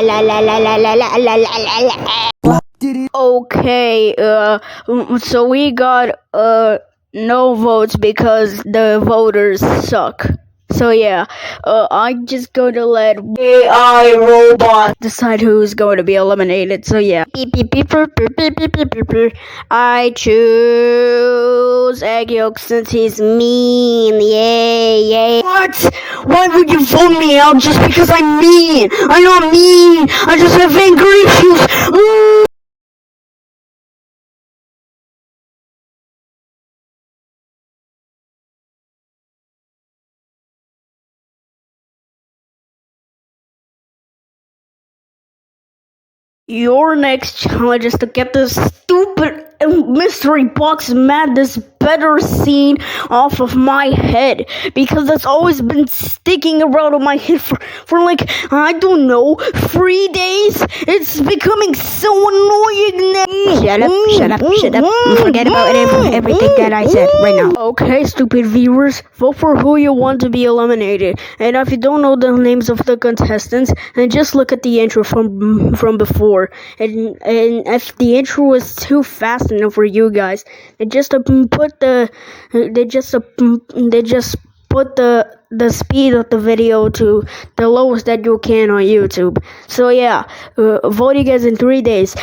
La la la la la la la la la la. Okay, so we got no votes because the voters suck. So yeah, I'm just gonna let AI robot decide who's going to be eliminated. So yeah, I choose egg yolk since he's mean. Yay, yay. What? Why would you vote me out just because I'm mean? I'm not mean. I just have anger issues. Your next challenge is to get this stupid mystery box madness better scene off of my head, because it's always been sticking around on my head for like, I don't know, 3 days. It's becoming so annoying now. Shut up. Forget about everything that I said right now. Okay, stupid viewers, vote for who you want to be eliminated. And if you don't know the names of the contestants, then just look at the intro from before. And if the intro was too fast enough for you guys, they just put the speed of the video to the lowest that you can on YouTube. So yeah, vote you guys in 3 days.